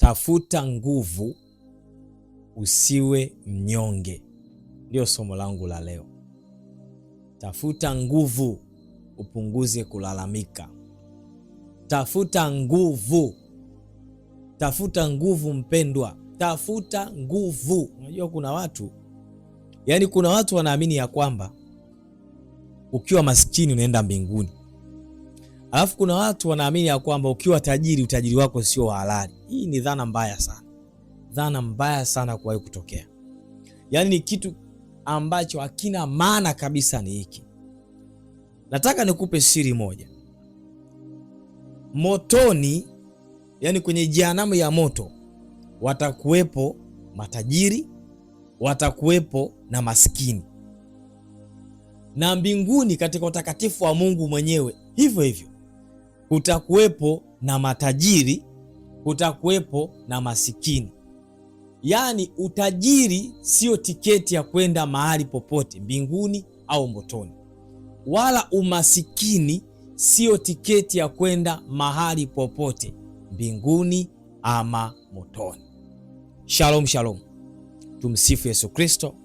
tafuta nguvu, usiwe mnyonge. Ndio somo langu la leo. Tafuta nguvu, upunguze kulalamika. Tafuta nguvu. Tafuta nguvu mpendwa. Tafuta nguvu. Unajua kuna watu wanaamini ya kwamba ukiwa maskini unaenda mbinguni. Alafu kuna watu wanaamini ya kwamba ukiwa tajiri, utajiri wako sio halali. Hii ni dhana mbaya sana. Dhana mbaya sana kuwahi kutokea. Yaani ni kitu ambacho hakina maana kabisa ni hiki. Nataka nikupe siri moja. Motoni, yani kwenye jehanamu ya moto, watakuwepo matajiri, watakuwepo na maskini. Na mbinguni katika utakatifu wa Mungu mwenyewe hivyo hivyo. Kutakuwepo na matajiri, kutakuwepo na masikini. Yaani utajiri sio tiketi ya kwenda mahali popote mbinguni au motoni. Wala umasikini sio tiketi ya kwenda mahali popote mbinguni ama motoni. Shalom shalom. Tumsifu Yesu Kristo.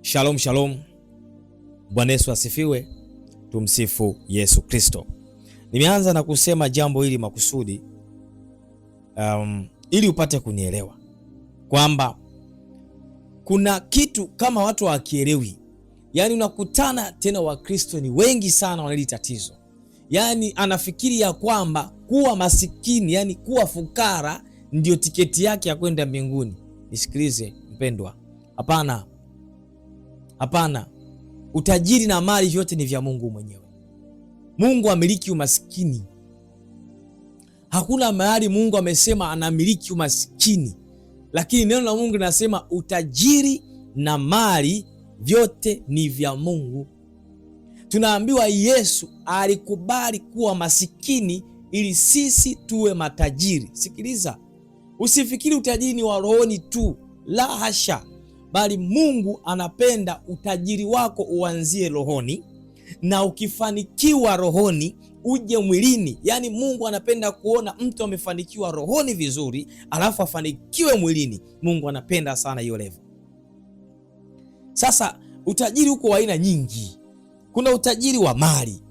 Shalom shalom. Bwana Yesu asifiwe. Tumsifu Yesu Kristo. Nimeanza na kusema jambo hili makusudi ili upate kunielewa kwamba kuna kitu kama watu hawakielewi. Yaani unakutana tena Wakristo ni wengi sana wanali tatizo. Yaani anafikiri ya kwamba kuwa masikini, yani kuwa fukara ndio tiketi yake ya kwenda mbinguni. Nisikilize mpendwa. Hapana. Hapana. Utajiri na mali vyote ni vya Mungu mwenyewe. Mungu amiliki umasikini. Hakuna mahali Mungu amesema anamiliki umasikini. Lakini neno la Mungu linasema utajiri na mali vyote ni vya Mungu. Tunaambiwa Yesu alikubali kuwa masikini ili sisi tuwe matajiri. Sikiliza. Usifikiri utajiri ni wa rohoni tu. La hasha. Bali Mungu anapenda utajiri wako uanzie rohoni, na ukifanikiwa rohoni uje mwilini. Yaani Mungu anapenda kuona mtu amefanikiwa rohoni vizuri, alafu afanikiwe mwilini. Mungu anapenda sana hiyo level. Sasa utajiri uko wa aina nyingi. Kuna utajiri wa mali,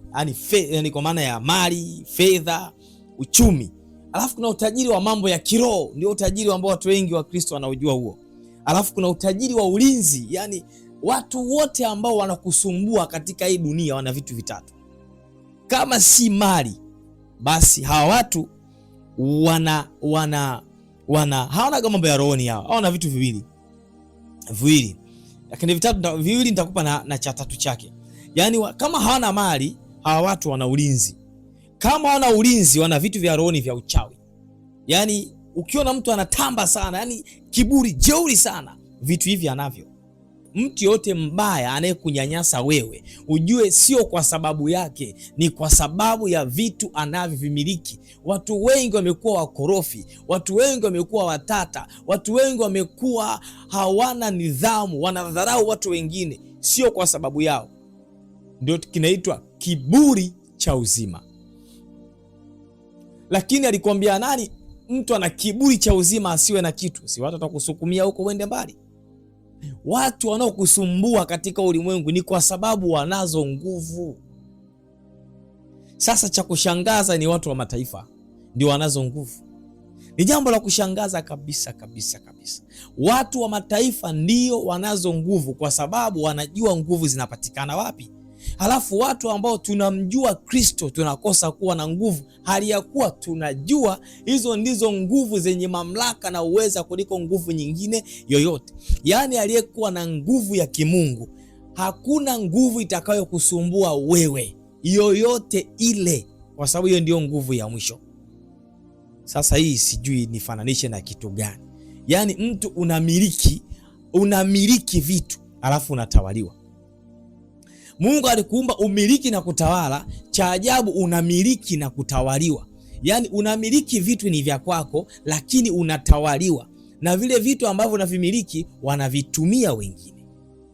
yani kwa maana ya mali, fedha, uchumi. Alafu kuna utajiri wa mambo ya kiroho, ndio utajiri ambao watu wengi wa Kristo wanaujua huo. Alafu kuna utajiri wa ulinzi, yani watu wote ambao wanakusumbua katika hii dunia wana vitu vitatu. Kama si mali, basi hawa watu hawana mambo ya rohoni yao. Hawana vitu viwili. Lakini vitatu viwili nitakupa na cha tatu chake. Yaani kama hawana mali, hawa watu wana ulinzi. Kama wana ulinzi, wana vitu vya rohoni vya uchawi. Yaani ukiona mtu anatamba sana, yani kiburi, jeuri sana, vitu hivi anavyo. Mtu yote mbaya anayekunyanyasa wewe, ujue sio kwa sababu yake, ni kwa sababu ya vitu anavyovimiliki. Watu wengi wamekuwa wakorofi, watu wengi wamekuwa watata, watu wengi wamekuwa hawana nidhamu, wanadharau watu wengine, sio kwa sababu yao. Ndio kinaitwa kiburi cha uzima. Lakini alikwambia nani? Mtu ana kiburi cha uzima asiwe na kitu. Si watu watakusukumia huko uende mbali. Watu wanaokusumbua katika ulimwengu ni kwa sababu wanazo nguvu. Sasa cha kushangaza ni watu wa mataifa ndio wanazo nguvu. Ni jambo la kushangaza kabisa kabisa kabisa. Watu wa mataifa ndio wanazo nguvu kwa sababu wanajua nguvu zinapatikana wapi. Halafu watu ambao tunamjua Kristo tunakosa kuwa na nguvu, hali ya kuwa tunajua hizo ndizo nguvu zenye mamlaka na uweza kuliko nguvu nyingine yoyote. Yaani aliyekuwa na nguvu ya kimungu, hakuna nguvu itakayokusumbua wewe yoyote ile, kwa sababu hiyo ndio nguvu ya mwisho. Sasa hii sijui nifananishe na kitu gani. Yaani mtu unamiliki vitu alafu unatawaliwa. Mungu alikuumba umiliki na kutawala. Cha ajabu unamiliki na kutawaliwa. Yaani unamiliki vitu ni vya kwako, lakini unatawaliwa. Na vile vitu ambavyo unavimiliki wanavitumia wengine.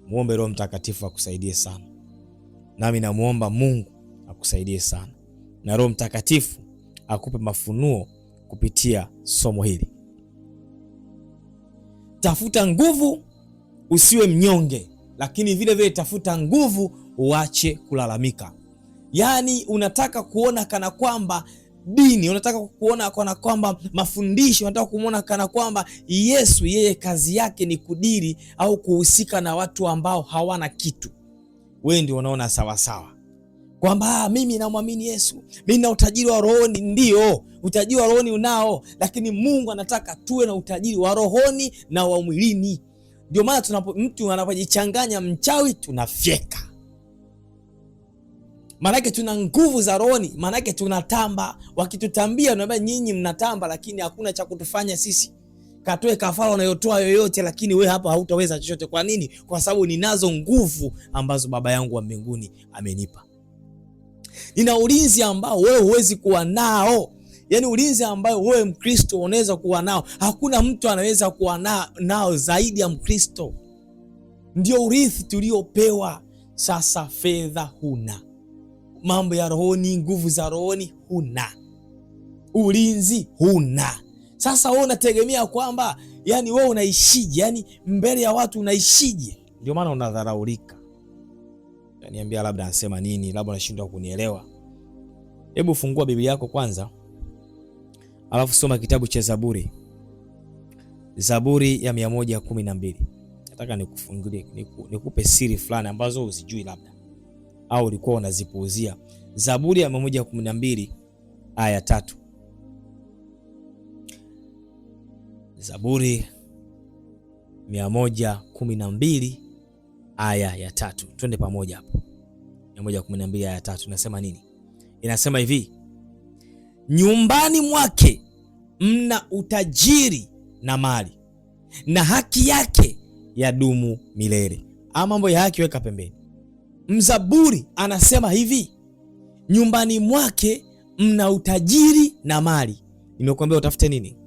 Muombe Roho Mtakatifu akusaidie sana. Nami namuomba Mungu akusaidie sana. Na Roho Mtakatifu akupe mafunuo kupitia somo hili. Tafuta nguvu, usiwe mnyonge, lakini vile vile tafuta nguvu, uache kulalamika. Yaani unataka kuona kana kwamba dini, unataka kuona kana kwamba mafundisho, unataka kumuona kana kwamba Yesu yeye kazi yake ni kudiri au kuhusika na watu ambao hawana kitu. Wewe ndio unaona sawa sawa kwamba mimi namwamini Yesu, mimi na utajiri wa rohoni. Ndio, utajiri wa rohoni unao, lakini Mungu anataka tuwe na utajiri wa rohoni na wa mwilini. Ndio maana mtu anapojichanganya mchawi tunafyeka. Maanake tuna nguvu za rohoni, maanake tunatamba. Wakitutambia unaambia nyinyi mnatamba, lakini hakuna cha kutufanya sisi. Katoe kafara unayotoa yoyote, lakini we hapa hautaweza chochote. Kwa nini? Kwa sababu ninazo nguvu ambazo Baba yangu wa mbinguni amenipa. Nina ulinzi ambao wewe huwezi kuwa nao. Yaani ulinzi ambao wewe Mkristo unaweza kuwa nao, hakuna mtu anaweza kuwa nao zaidi ya Mkristo. Ndio urithi tuliopewa. Sasa fedha huna, mambo ya rohoni, nguvu za rohoni huna, ulinzi huna. Sasa wewe unategemea kwamba yani wewe unaishije? Yani mbele ya watu unaishije? Ndio maana unadharaulika. Niambia labda anasema nini, labda unashindwa kunielewa. Hebu fungua Biblia yako kwanza, alafu soma kitabu cha Zaburi. Zaburi ya 112. Nataka nikufungulie, nikupe siri fulani ambazo usijui labda au ulikuwa unazipuuzia. Zaburi ya 112 aya 3. Zaburi 112 aya ya 3. Twende pamoja hapo. 112 aya ya 3 inasema nini? Inasema hivi: nyumbani mwake mna utajiri na mali, na haki yake yadumu milele. Mambo ya haki weka pembeni. Mzaburi anasema hivi, nyumbani mwake mna utajiri na mali. Nimekuambia utafute nini?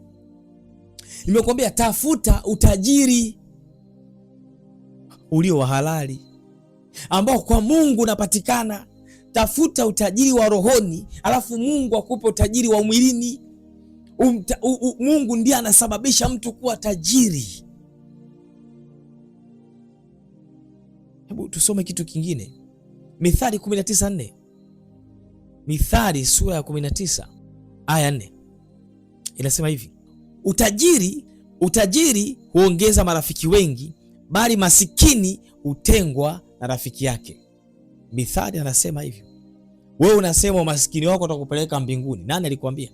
Nimekuambia tafuta utajiri ulio wa halali ambao kwa Mungu unapatikana. Tafuta utajiri wa rohoni, alafu Mungu akupe utajiri wa mwilini. Mungu ndiye anasababisha mtu kuwa tajiri. Hebu tusome kitu kingine. Mithali 19:4. Mithali sura ya 19 aya 4. Inasema hivi: utajiri huongeza marafiki wengi, bali masikini hutengwa na rafiki yake. Mithali anasema hivyo. Wewe unasema umasikini wako utakupeleka mbinguni. Nani alikwambia?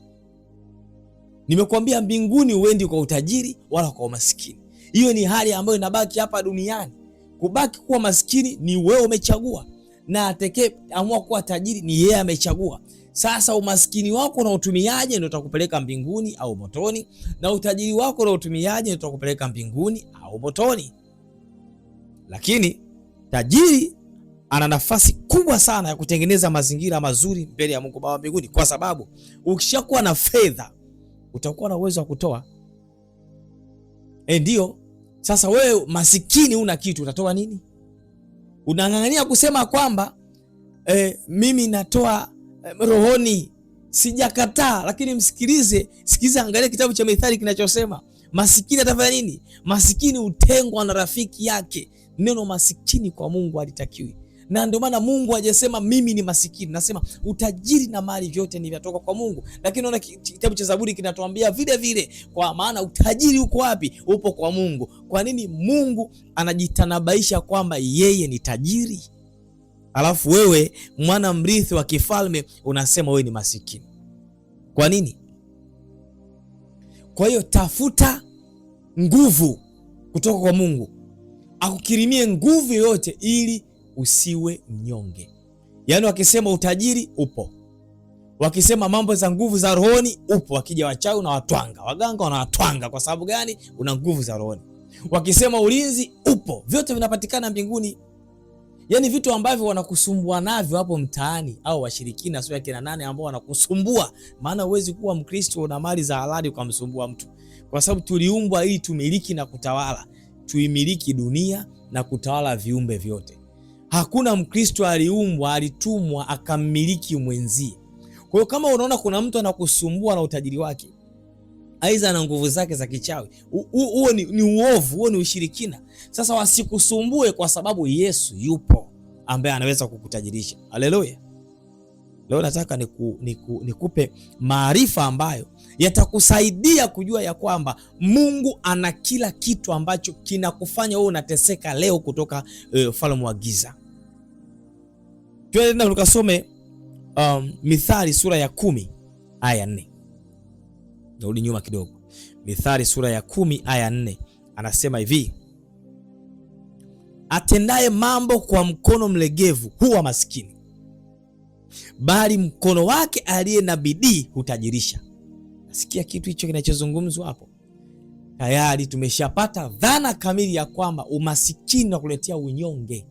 Nimekuambia mbinguni uendi kwa utajiri wala kwa umasikini. Hiyo ni hali ambayo inabaki hapa duniani. Kubaki kuwa maskini ni wewe umechagua, na atakaye amua kuwa tajiri ni yeye amechagua. Sasa umaskini wako unautumiaje ndio utakupeleka mbinguni au motoni, na utajiri wako unautumiaje ndio utakupeleka mbinguni au motoni. Lakini tajiri ana nafasi kubwa sana ya kutengeneza mazingira mazuri mbele ya Mungu Baba mbinguni, kwa sababu ukishakuwa na fedha utakuwa na uwezo wa kutoa. Ndio. Sasa wewe masikini una kitu, utatoa nini? Unang'ang'ania kusema kwamba mimi natoa rohoni. Sijakataa, lakini sikiliza, angalia kitabu cha Mithali kinachosema masikini atafanya nini? Masikini hutengwa na rafiki yake. Neno masikini kwa Mungu halitakiwi. Na ndio maana Mungu hajasema mimi ni masikini, nasema utajiri na mali vyote ni vyatoka kwa Mungu. Lakini unaona kitabu cha Zaburi kinatuambia vile vile, kwa maana utajiri uko wapi? Upo kwa Mungu. Kwa nini Mungu anajitanabaisha kwamba yeye ni tajiri, alafu wewe mwana mrithi wa kifalme unasema wewe ni masikini? Kwa nini? Kwa hiyo tafuta nguvu kutoka kwa Mungu, akukirimie nguvu yoyote ili usiwe mnyonge. Yaani wakisema utajiri upo, wakisema mambo za nguvu za rohoni upo. Wakija wachawi na watwanga, waganga wanawatwanga. Kwa sababu gani? Una nguvu za rohoni. Wakisema ulinzi upo. Vyote vinapatikana mbinguni. Yaani vitu ambavyo wanakusumbua navyo hapo mtaani, au washirikina sio yake na nane ambao wanakusumbua. Maana huwezi kuwa Mkristo na mali za halali ukamsumbua mtu, kwa sababu tuliumbwa ili tumiliki na kutawala. Tuimiliki dunia na kutawala viumbe vyote. Hakuna Mkristo aliumbwa, alitumwa akamiliki mwenzie. Kwa hiyo kama unaona kuna mtu anakusumbua na utajiri wake, aidha na nguvu zake za kichawi. Huo ni uovu, huo ni ushirikina. Sasa wasikusumbue, kwa sababu Yesu yupo ambaye anaweza kukutajirisha. Haleluya. Leo nataka nikupe maarifa ambayo yatakusaidia kujua ya kwamba Mungu ana kila kitu ambacho kinakufanya wewe unateseka leo kutoka ufalme wa giza. Tuende tukasome Mithali sura ya 10 aya 4. Narudi nyuma kidogo. Mithali sura ya 10 aya 4 anasema hivi: atendaye mambo kwa mkono mlegevu huwa maskini, bali mkono wake aliye na bidii hutajirisha. Nasikia kitu hicho kinachozungumzwa hapo. Tayari tumeshapata dhana kamili ya kwamba umasikini unakuletea unyonge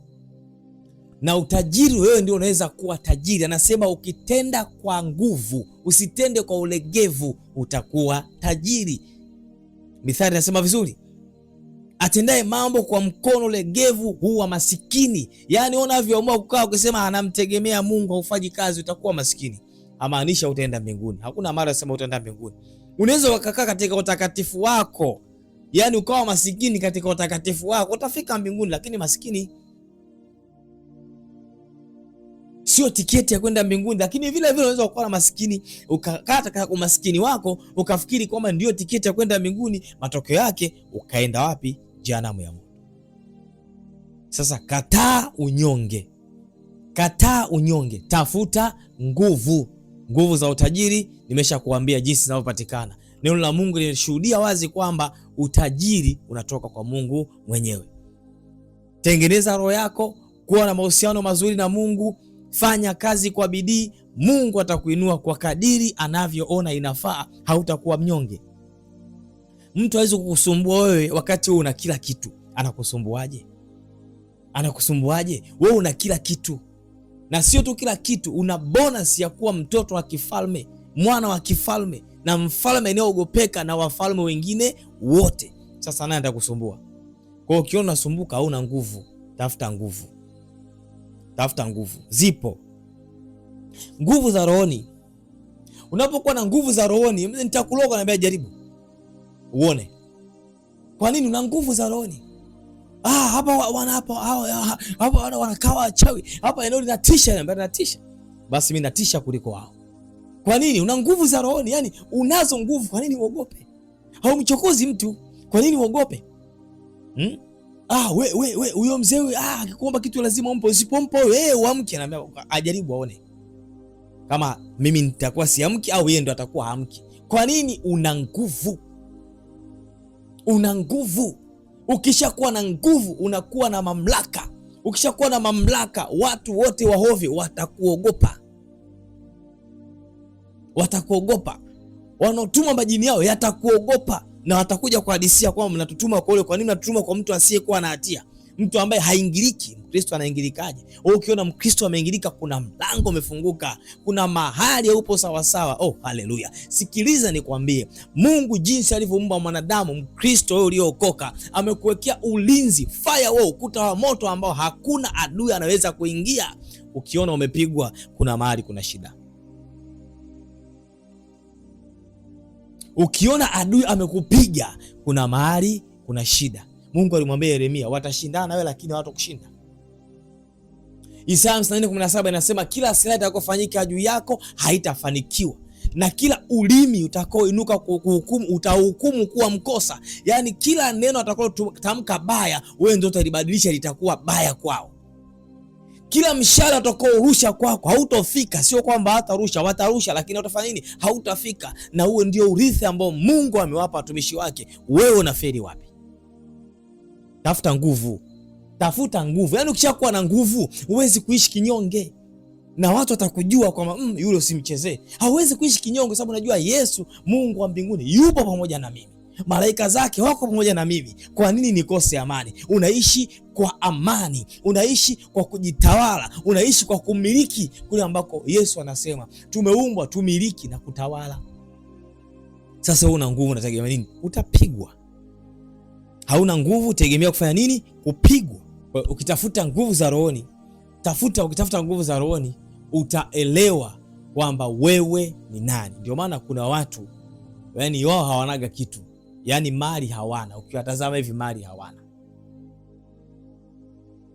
na utajiri wewe ndio unaweza kuwa tajiri. Anasema ukitenda kwa nguvu, usitende kwa ulegevu, utakuwa tajiri. Mithali inasema vizuri, atendaye mambo kwa mkono legevu huwa masikini. Yaani unavyoamua kukaa ukisema anamtegemea Mungu, haufanyi kazi, utakuwa masikini. Hamaanisha utaenda mbinguni. Hakuna mara sema utaenda mbinguni. Unaweza ukakaa katika utakatifu wako, yaani ukawa masikini katika utakatifu wako, utafika mbinguni, lakini masikini sio tiketi ya kwenda mbinguni. Lakini vile vile unaweza kuwa maskini, ukakata kwa umaskini wako ukafikiri kwamba ndio tiketi ya kwenda mbinguni, matokeo yake ukaenda wapi? Jehanamu ya moto. Sasa kataa unyonge, kataa unyonge, tafuta nguvu. Nguvu za utajiri nimeshakuambia jinsi zinavyopatikana. Neno la Mungu linashuhudia wazi kwamba utajiri unatoka kwa Mungu mwenyewe. Tengeneza roho yako kuwa na mahusiano mazuri na Mungu. Fanya kazi kwa bidii, Mungu atakuinua kwa kadiri anavyoona inafaa. Hautakuwa mnyonge. Mtu hawezi kukusumbua wewe wakati wewe una kila kitu. Anakusumbuaje? Anakusumbuaje? Wewe una kila kitu. Na sio tu kila kitu, una bonus ya kuwa mtoto wa kifalme, mwana wa kifalme, na mfalme anayeogopeka na wafalme wengine wote. Sasa nani atakusumbua? Kwa hiyo ukiona unasumbuka, hauna nguvu, tafuta nguvu. Tafuta nguvu. Zipo nguvu za rohoni. Unapokuwa na nguvu za rohoni, nitakuloga na jaribu uone kwa nini una nguvu za rohoni. Hapa wanakaa wachawi, hapa eneo linatisha, natisha. Basi mimi natisha kuliko wao. Kwa nini? Una nguvu za rohoni, yani unazo nguvu. Kwa nini uogope? Haumchokozi mtu, kwa nini uogope? Huyo mzee akikuomba kitu lazima umpe, usipompa wewe uamke. Anaambia ajaribu aone kama mimi nitakuwa siamki au yeye ndo atakuwa hamki. Kwa nini? Una nguvu. Una nguvu. Ukishakuwa na nguvu unakuwa na mamlaka. Ukishakuwa na mamlaka, watu wote wahovyo watakuogopa. Watakuogopa. Wanaotuma majini yao yatakuogopa, na watakuja kuhadisia kwamba mnatutuma kwa yule. Kwa nini mnatutuma kwa mtu asiyekuwa na hatia, mtu ambaye haingiliki? Mkristo anaingilikaje? Ukiona Mkristo ameingilika, kuna mlango umefunguka, kuna mahali upo sawa sawa. Oh, haleluya! Sikiliza nikwambie, Mungu jinsi alivyoumba mwanadamu, Mkristo wewe uliyookoka, amekuwekea ulinzi, firewall, ukuta wa moto ambao hakuna adui anaweza kuingia. Ukiona umepigwa, kuna mahali kuna shida. Ukiona adui amekupiga, kuna mahali kuna shida. Mungu alimwambia Yeremia, watashindana wewe lakini hawatakushinda. Isaya 54:17 inasema kila silaha itakayofanyika juu yako haitafanikiwa, na kila ulimi utakaoinuka kuhukumu utahukumu kuwa mkosa. Yaani kila neno atakalotamka baya, wewe ndio utalibadilisha litakuwa baya kwao. Kila mshale utakaorusha kwako hautafika. Sio kwamba hatarusha, watarusha, lakini utafanya nini? Hautafika. Na huo ndio urithi ambao Mungu amewapa watumishi wake. Wewe unafeli wapi? Tafuta nguvu. Tafuta nguvu. Yaani ukishakuwa na nguvu, huwezi kuishi kinyonge. Na watu watakujua kwamba yule usimchezee. Hauwezi kuishi kinyonge sababu unajua Yesu, Mungu wa mbinguni, yupo pamoja na mimi. Malaika zake wako pamoja na mimi. Kwa nini nikose amani? Unaishi kwa amani, unaishi kwa kujitawala, unaishi kwa kumiliki kule ambako Yesu anasema tumeumbwa tumiliki na kutawala. Sasa una nguvu, unategemea nini? Utapigwa. Hauna nguvu, tegemea kufanya nini? Kupigwa. Ukitafuta nguvu za rohoni, ukitafuta nguvu za rohoni, utaelewa kwamba wewe ni nani. Ndio maana kuna watu yani wao hawanaga kitu, yani mali hawana. Ukiwatazama hivi mali hawana,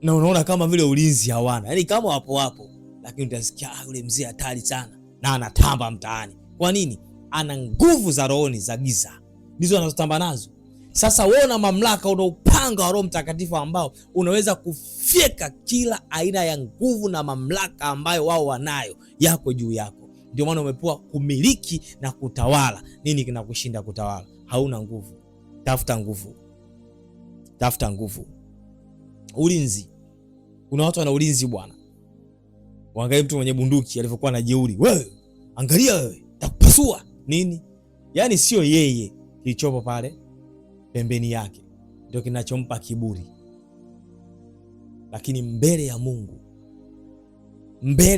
na unaona kama vile ulinzi hawana, yani kama wapo, lakini utasikia yule mzee hatari sana na anatamba mtaani. Kwa nini? Ana nguvu za rohoni za giza, ndizo anazotamba nazo. Sasa wewe una mamlaka, una upanga wa Roho Mtakatifu ambao unaweza kufyeka kila aina ya nguvu na mamlaka ambayo wao wanayo yako juu yako. Ndio maana umepewa kumiliki na kutawala. Nini kinakushinda kutawala? Hauna nguvu. Tafuta nguvu. Tafuta nguvu. Ulinzi. Kuna watu wana ulinzi bwana. Waangalie mtu mwenye bunduki alivyokuwa na jeuri. Wewe, angalia wewe, takupasua. Nini? Yaani sio yeye, kilichopo pale pembeni yake ndio kinachompa kiburi. Lakini mbele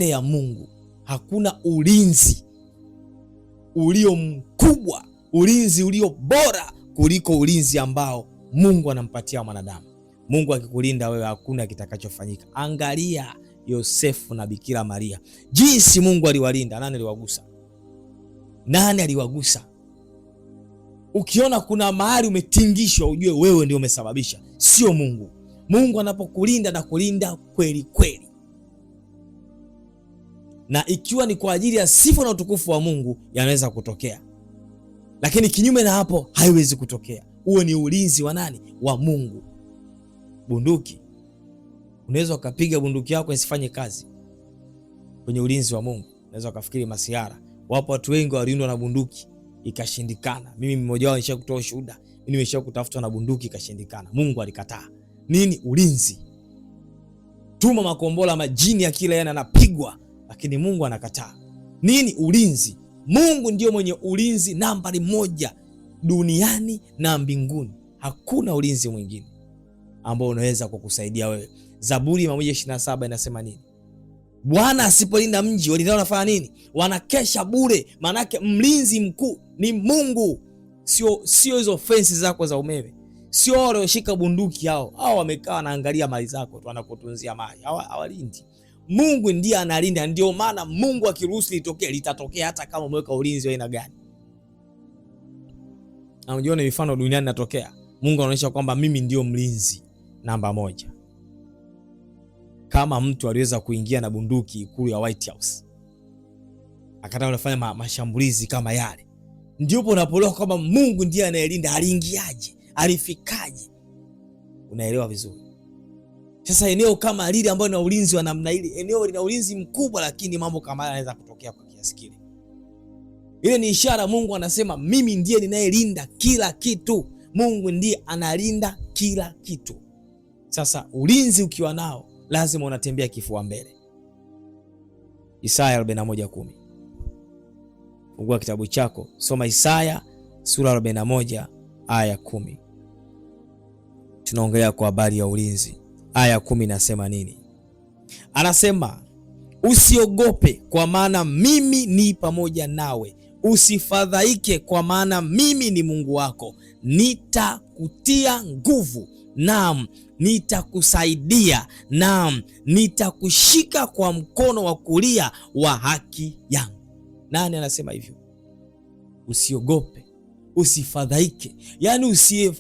ya Mungu hakuna ulinzi ulio mkubwa, ulinzi ulio bora kuliko ulinzi ambao Mungu anampatia mwanadamu. Mungu akikulinda wewe hakuna kitakachofanyika. Angalia Yosefu na Bikira Maria, jinsi Mungu aliwalinda. Nani aliwagusa? Ukiona kuna mahali umetingishwa, ujue wewe ndio umesababisha, sio Mungu. Mungu anapokulinda na kulinda kweli kweli, na ikiwa ni kwa ajili ya sifa na utukufu wa Mungu, yanaweza kutokea, lakini kinyume na hapo haiwezi kutokea. Huo ni ulinzi wa nani? Wa Mungu. Bunduki, unaweza ukapiga bunduki yako isifanye kazi. Kwenye ulinzi wa Mungu unaweza ukafikiri masiara. Wapo watu wengi walindwa na bunduki ikashindikana. Mimi mmoja wao nisha kutoa shuhuda. Mimi nimesha kutafuta na bunduki ikashindikana. Mungu alikataa. Nini? Ulinzi. Tuma makombola majini ya kila yana yanapigwa, lakini Mungu anakataa. Nini? Ulinzi. Mungu ndio mwenye ulinzi nambari 1 duniani na mbinguni. Hakuna ulinzi mwingine ambao unaweza kukusaidia wewe. Zaburi 127 inasema nini? Bwana asipolinda mji, walindao wanafanya nini? Wanakesha bure. Manake mlinzi mkuu ni Mungu. Sio hizo fensi zako za umeme. Sio wale washika bunduki hao. Hao wamekaa wanaangalia mali zako tu, wanakutunzia mali. Hawalindi. Mungu ndiye analinda. Ndio maana Mungu akiruhusu litokee, litatokea hata kama umeweka ulinzi wa aina gani. Na unaona mifano duniani inatokea. Mungu anaonyesha kwamba mimi ndio mlinzi namba 1. Kama mtu aliweza kuingia na bunduki ikulu ya White House, akataka kufanya mashambulizi kama yale, ndipo unapoelewa kwamba Mungu ndiye anayelinda. Aliingiaje? Alifikaje? Unaelewa vizuri. Sasa eneo kama lile ambalo lina ulinzi wa namna ile, eneo lina ulinzi mkubwa, lakini mambo kama haya yanaweza kutokea kwa kiasi kile. Ile ni ishara Mungu anasema mimi ndiye ninayelinda kila kitu. Mungu ndiye analinda kila kitu. Sasa ulinzi ukiwa nao, lazima unatembea kifua mbele. Isaya 41:10. Fungua kitabu chako, soma Isaya sura 41 aya 10. Tunaongelea kwa habari ya ulinzi. Aya 10 inasema nini? Anasema, usiogope kwa maana mimi ni pamoja nawe. Usifadhaike kwa maana mimi ni Mungu wako. Nitakutia nguvu, naam, nitakusaidia, naam, nitakushika kwa mkono wa kulia wa haki yangu. Nani anasema hivyo? Usiogope, usifadhaike, yani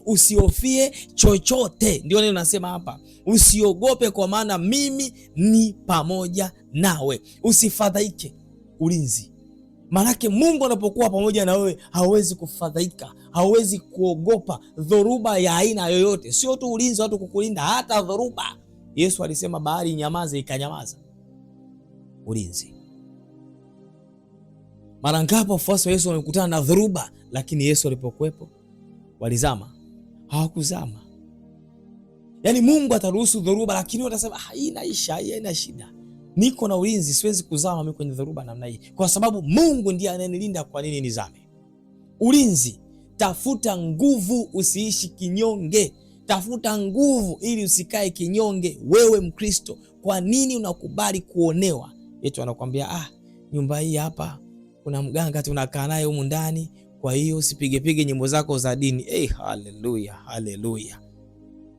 usihofie chochote. Ndio neno nasema hapa, usiogope kwa maana mimi ni pamoja nawe. Usifadhaike. Ulinzi. Manake Mungu anapokuwa pamoja na wewe, hauwezi kufadhaika, hauwezi kuogopa dhoruba ya aina yoyote. Sio tu ulinzi watu kukulinda, hata dhoruba. Yesu alisema bahari nyamaze, ikanyamaza. Ulinzi. Mara ngapi wafuasi wa Yesu wamekutana na dhoruba, lakini Yesu alipokuwepo walizama? Hawakuzama. Yaani Mungu ataruhusu dhoruba, lakini watasema hii inaisha, hii haina shida. Niko na ulinzi, siwezi kuzama mimi kwenye dhoruba namna hii, kwa sababu Mungu ndiye anayenilinda. Kwa nini nizame? Ulinzi. Tafuta nguvu, usiishi kinyonge. Tafuta nguvu ili usikae kinyonge. Wewe Mkristo, kwa nini unakubali kuonewa? Yetu anakuambia nyumba hii hapa kuna mganga tunakaa naye humu ndani, kwa hiyo usipigepige nyimbo zako za dini. Haleluya, haleluya.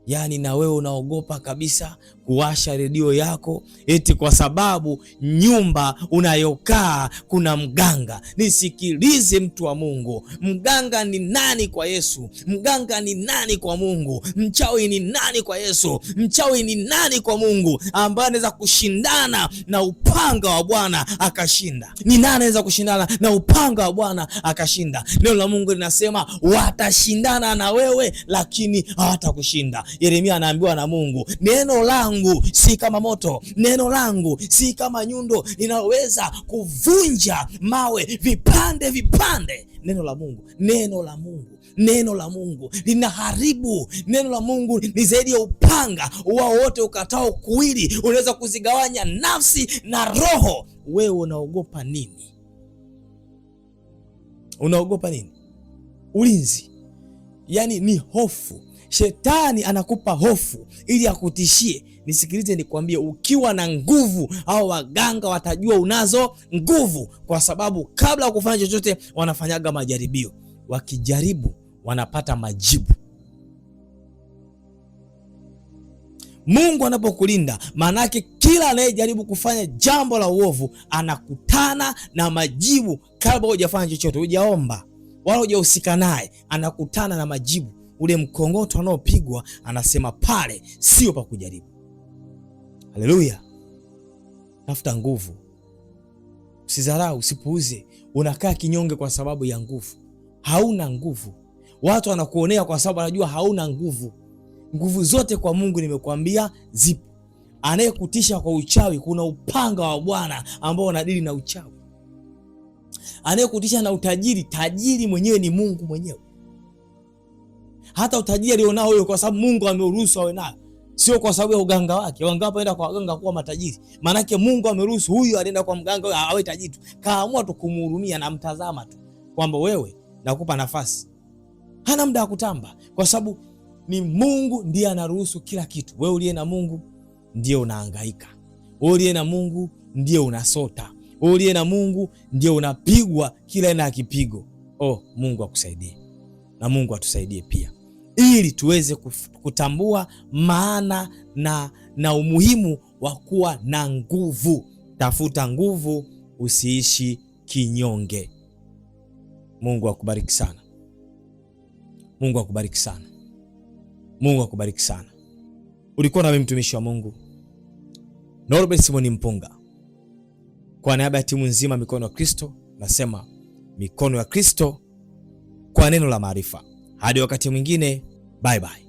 Yaani na wewe unaogopa kabisa kuwasha redio yako eti kwa sababu nyumba unayokaa kuna mganga. Nisikilize mtu wa Mungu, mganga ni nani kwa Yesu? Mganga ni nani kwa Mungu? Mchawi ni nani kwa Yesu? Mchawi ni nani kwa Mungu ambaye anaweza kushindana na upanga wa Bwana akashinda? Ni nani anaweza kushindana na upanga wa Bwana akashinda? Neno la Mungu linasema watashindana na wewe lakini hawatakushinda. Yeremia anaambiwa na Mungu, neno langu si kama moto, neno langu si kama nyundo linaloweza kuvunja mawe vipande vipande. Neno la Mungu, neno la Mungu, neno la Mungu linaharibu. Neno la Mungu ni zaidi ya upanga wao wote ukatao kuwili, unaweza kuzigawanya nafsi na roho. Wewe unaogopa nini? Unaogopa nini? Ulinzi, yani ni hofu. Shetani anakupa hofu ili akutishie. Nisikilize nikwambie, ukiwa na nguvu au waganga watajua unazo nguvu, kwa sababu kabla ya kufanya chochote wanafanyaga majaribio. Wakijaribu wanapata majibu. Mungu anapokulinda, maana yake kila anayejaribu kufanya jambo la uovu anakutana na majibu kabla hujafanya chochote, hujaomba wala hujahusika naye, anakutana na majibu. Ule mkongoto anaopigwa anasema pale sio pa kujaribu. Haleluya. Tafuta nguvu. Usidharau, usipuuze. Unakaa kinyonge kwa sababu ya nguvu. Hauna nguvu. Watu wanakuonea kwa sababu wanajua hauna nguvu. Nguvu zote kwa Mungu nimekuambia zipo. Anayekutisha kwa uchawi, kuna upanga wa Bwana ambao unadili na uchawi. Anayekutisha na utajiri, tajiri mwenyewe ni Mungu mwenyewe. Hata utajiri alionao huyo kwa sababu Mungu ameruhusu awe nayo, sio kwa sababu ya uganga wake. Waganga waenda kwa waganga kuwa matajiri, maana yake Mungu ameruhusu huyu alienda kwa mganga awe tajiri. Kaamua tu kumhurumia na mtazama tu kwamba wewe nakupa nafasi. Hana muda wa kutamba kwa sababu ni Mungu ndiye anaruhusu kila kitu. Wewe uliye na Mungu ndiye unahangaika. Wewe uliye na Mungu ndiye unasota. Wewe uliye na Mungu ndiye unapigwa kila aina ya kipigo. Mungu akusaidie na Mungu atusaidie pia, ili tuweze kutambua maana na umuhimu wa kuwa na nguvu. Tafuta nguvu, usiishi kinyonge. Mungu akubariki sana. Mungu akubariki sana. Mungu akubariki sana. Ulikuwa na mimi mtumishi wa Mungu Norbert Simoni Mpunga. Kwa niaba ya timu nzima Mikono ya Kristo, nasema mikono ya Kristo kwa neno la maarifa. Hadi wakati mwingine, bye bye.